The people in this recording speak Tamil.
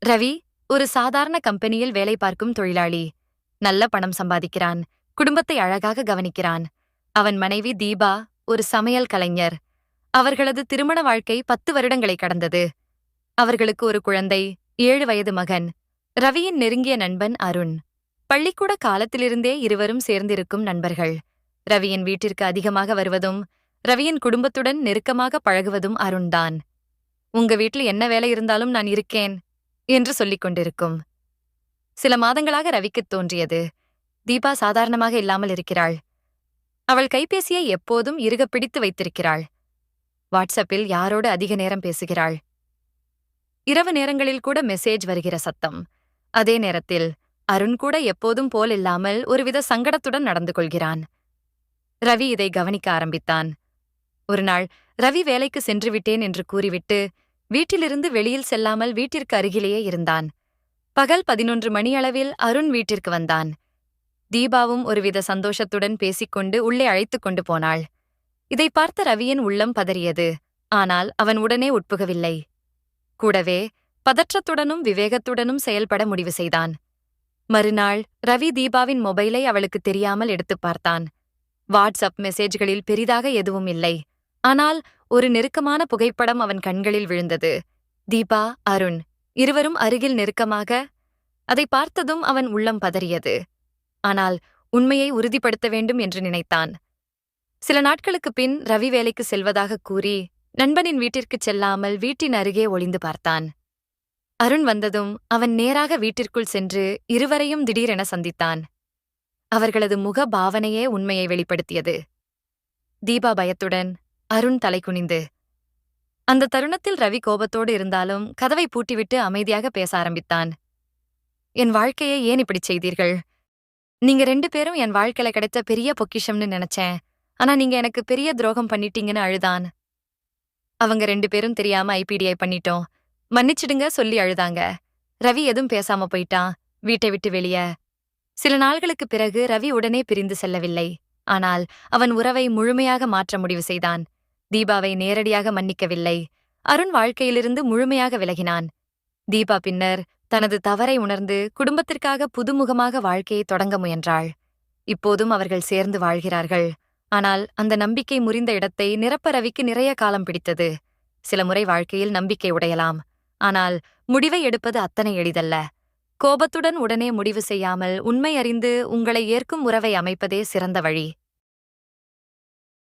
ரவி ஒரு சாதாரண கம்பெனியில் வேலை பார்க்கும் தொழிலாளி. நல்ல பணம் சம்பாதிக்கிறான். குடும்பத்தை அழகாக கவனிக்கிறான். அவன் மனைவி தீபா ஒரு சமையல் கலைஞர். அவர்களது திருமண வாழ்க்கை 10 வருடங்களை கடந்தது. அவர்களுக்கு ஒரு குழந்தை, 7 வயது மகன். ரவியின் நெருங்கிய நண்பன் அருண். பள்ளிக்கூட காலத்திலிருந்தே இருவரும் சேர்ந்திருக்கும் நண்பர்கள். ரவியின் வீட்டிற்கு அதிகமாக வருவதும் ரவியின் குடும்பத்துடன் நெருக்கமாக பழகுவதும் அருண்தான். உங்க வீட்ல என்ன வேலை இருந்தாலும் நான் இருக்கேன் என்று சொல்லிக் கொண்டிருக்கும். சில மாதங்களாக ரவிக்குத் தோன்றியது, தீபா சாதாரணமாக இல்லாமல் இருக்கிறாள். அவள் கைபேசியை எப்போதும் இறுகப் பிடித்து வைத்திருக்கிறாள். வாட்ஸ்அப்பில் யாரோடு அதிக நேரம் பேசுகிறாள். இரவு நேரங்களில் கூட மெசேஜ் வருகிற சத்தம். அதே நேரத்தில் அருண் கூட எப்போதும் போல் இல்லாமல் ஒருவித சங்கடத்துடன் நடந்து கொள்கிறான். ரவி இதை கவனிக்க ஆரம்பித்தான். ஒருநாள் ரவி வேலைக்கு சென்று விட்டேன் என்று கூறிவிட்டு வீட்டிலிருந்து வெளியில் செல்லாமல் வீட்டிற்கு அருகிலேயே இருந்தான். பகல் 11 மணியளவில் அருண் வீட்டிற்கு வந்தான். தீபாவும் ஒருவித சந்தோஷத்துடன் பேசிக்கொண்டு உள்ளே அழைத்துக் கொண்டு போனாள். இதை பார்த்த ரவியின் உள்ளம் பதறியது. ஆனால் அவன் உடனே உட்புகவில்லை. கூடவே பதற்றத்துடனும் விவேகத்துடனும் செயல்பட முடிவு செய்தான். மறுநாள் ரவி தீபாவின் மொபைலை அவளுக்கு தெரியாமல் எடுத்துப் பார்த்தான். வாட்ஸ்அப் மெசேஜ்களில் பெரிதாக எதுவும் இல்லை. ஆனால் ஒரு நெருக்கமான புகைப்படம் அவன் கண்களில் விழுந்தது. தீபா, அருண் இருவரும் அருகில் நெருக்கமாக. அதை பார்த்ததும் அவன் உள்ளம் பதறியது. ஆனால் உண்மையை உறுதிப்படுத்த வேண்டும் என்று நினைத்தான். சில நாட்களுக்குப் பின் ரவி வேலைக்கு செல்வதாக கூறி நண்பனின் வீட்டிற்குச் செல்லாமல் வீட்டின் அருகே ஒளிந்து பார்த்தான். அருண் வந்ததும் அவன் நேராக வீட்டிற்குள் சென்று இருவரையும் திடீரென சந்தித்தான். அவர்களது முக பாவனையே உண்மையை வெளிப்படுத்தியது. தீபா பயத்துடன், அருண் தலை குனிந்து. அந்த தருணத்தில் ரவி கோபத்தோடு இருந்தாலும் கதவை பூட்டிவிட்டு அமைதியாக பேச ஆரம்பித்தான். என் வாழ்க்கையை ஏன் இப்படிச் செய்தீர்கள்? நீங்க 2 பேரும் என் வாழ்க்கையில கிடைத்த பெரிய பொக்கிஷம்னு நினைச்சேன். ஆனா நீங்க எனக்கு பெரிய துரோகம் பண்ணிட்டீங்கன்னு அழுதான். அவங்க 2 பேரும் தெரியாம ஐபிடிஐ பண்ணிட்டோம். மன்னிச்சிடுங்க சொல்லி அழுதாங்க. ரவி எதுவும் பேசாம போயிட்டான். வீட்டை விட்டு வெளியே. சில நாள்களுக்குப் பிறகு ரவி உடனே பிரிந்து செல்லவில்லை. ஆனால் அவன் உறவை முழுமையாக மாற்ற முடிவு செய்தான். தீபாவை நேரடியாக மன்னிக்கவில்லை. அருண் வாழ்க்கையிலிருந்து முழுமையாக விலகினான். தீபா பின்னர் தனது தவறை உணர்ந்து குடும்பத்திற்காக புதுமுகமாக வாழ்க்கையை தொடங்க முயன்றாள். இப்போதும் அவர்கள் சேர்ந்து வாழ்கிறார்கள். ஆனால் அந்த நம்பிக்கை முறிந்த இடத்தை நிரப்ப ரவிக்கு நிறைய காலம் பிடித்தது. சில முறை வாழ்க்கையில் நம்பிக்கை உடையலாம். ஆனால் முடிவை எடுப்பது அத்தனை எளிதல்ல. கோபத்துடன் உடனே முடிவு செய்யாமல் உண்மை அறிந்து உங்களை ஏற்கும் உறவை அமைப்பதே சிறந்த வழி.